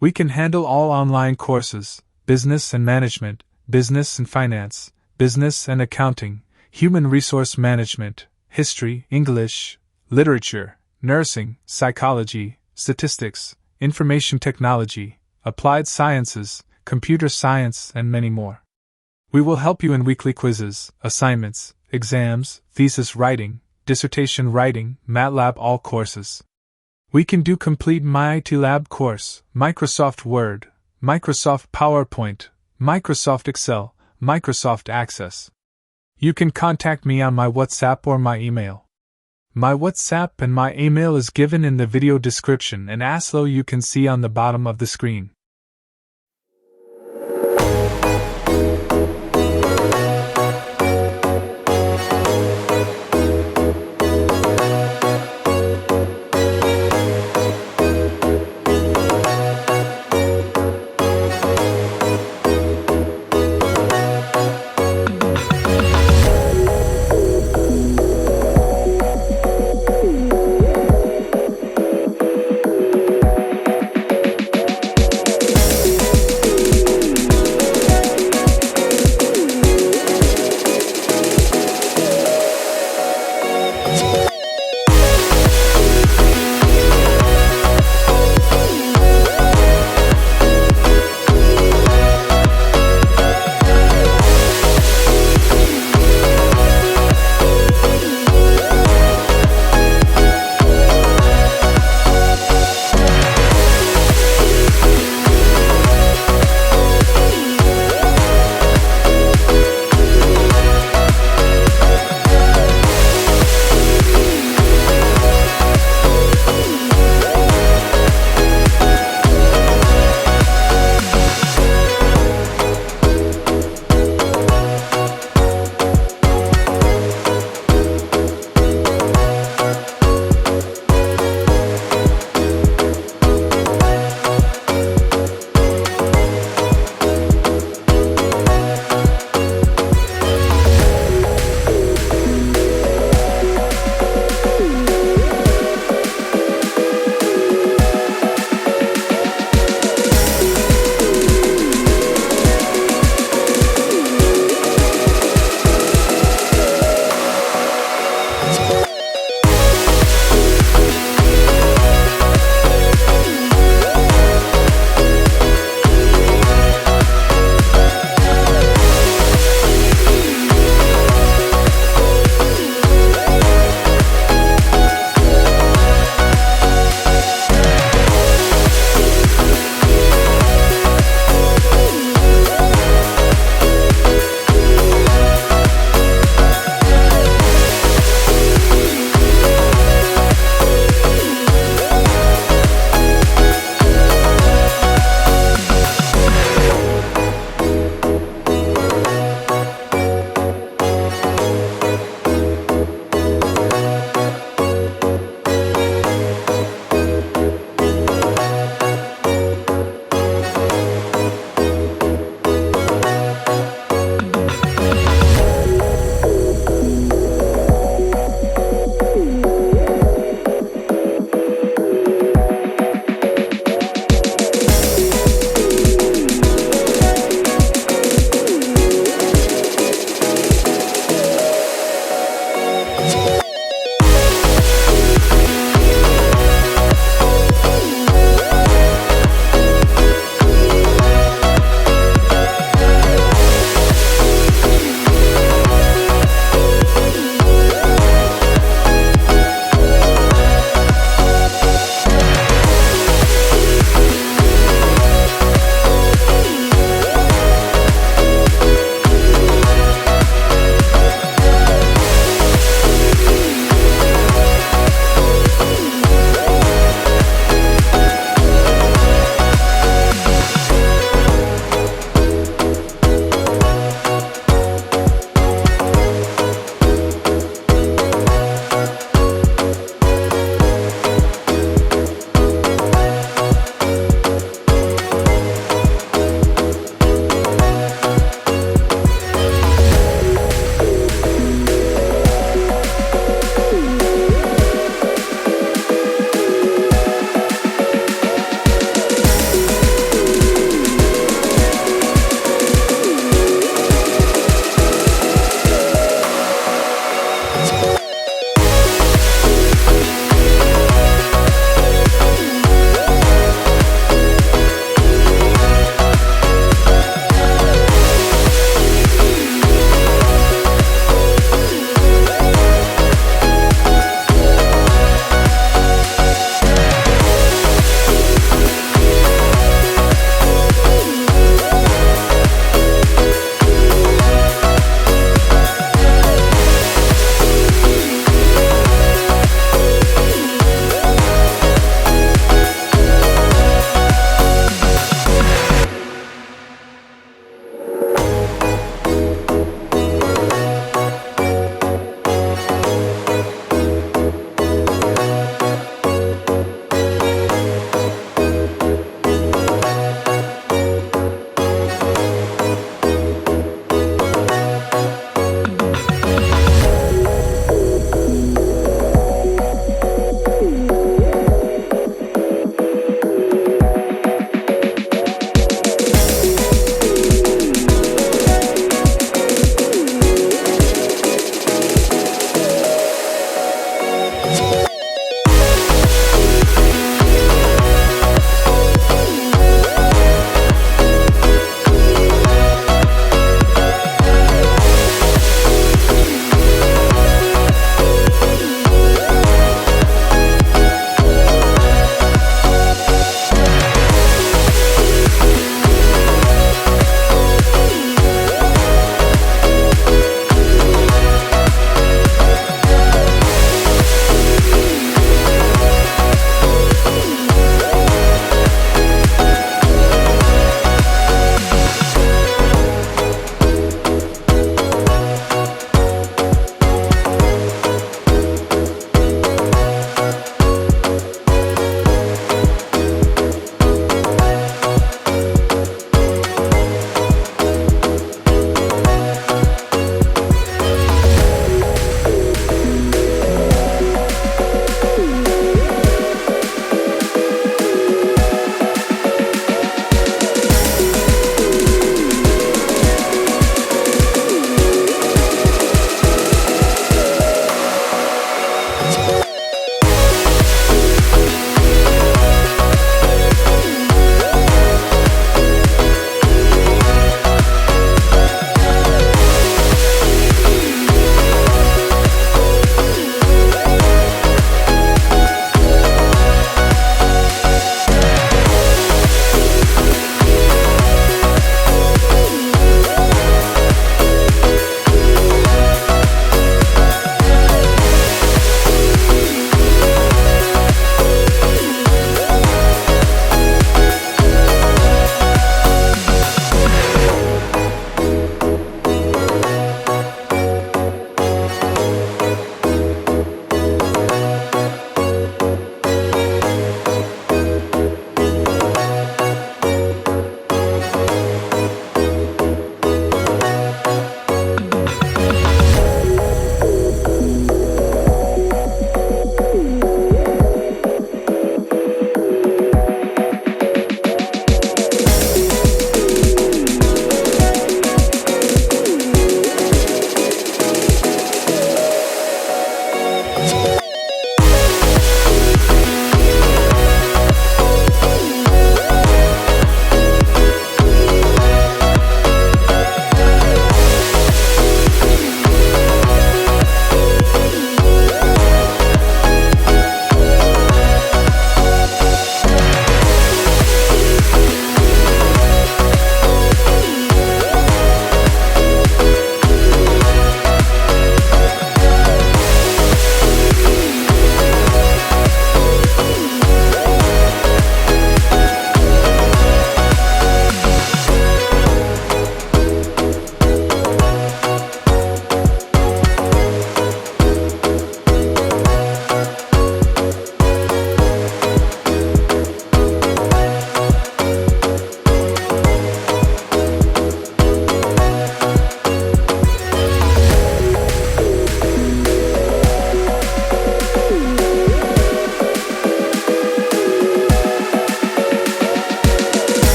We can handle all online courses: business and management, business and finance, business and accounting, human resource management, history, English, literature, nursing, psychology, statistics, information technology, applied sciences, computer science, and many more. We will help you in weekly quizzes, assignments, exams, thesis writing, dissertation writing, MATLAB, all courses. We can do complete MyITLab course, Microsoft Word, Microsoft PowerPoint, Microsoft Excel, Microsoft Access. You can contact me on my WhatsApp or my email. My WhatsApp and my email is given in the video description and also you can see on the bottom of the screen.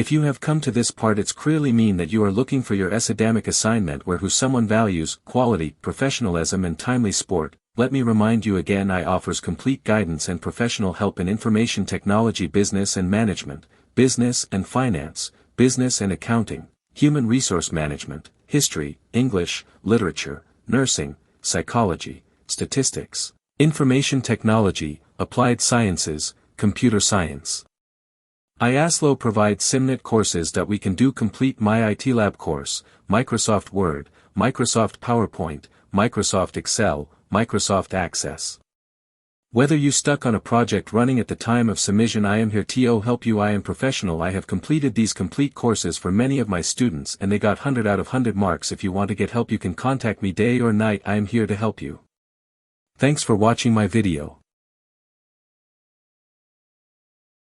If you have come to this part, it's clearly mean that you are looking for your academic assignment who someone values quality, professionalism and timely sport. Let me remind you again, I offers complete guidance and professional help in information technology, business and management, business and finance, business and accounting, human resource management, history, English, literature, nursing, psychology, statistics, information technology, applied sciences, computer science. MyITLab provides SIMNet courses that we can do complete MyITLab course, Microsoft Word, Microsoft PowerPoint, Microsoft Excel, Microsoft Access. Whether you stuck on a project running at the time of submission, I am here to help you. I am professional. I have completed these complete courses for many of my students and they got 100 out of 100 marks. If you want to get help, you can contact me day or night. I am here to help you. Thanks for watching my video.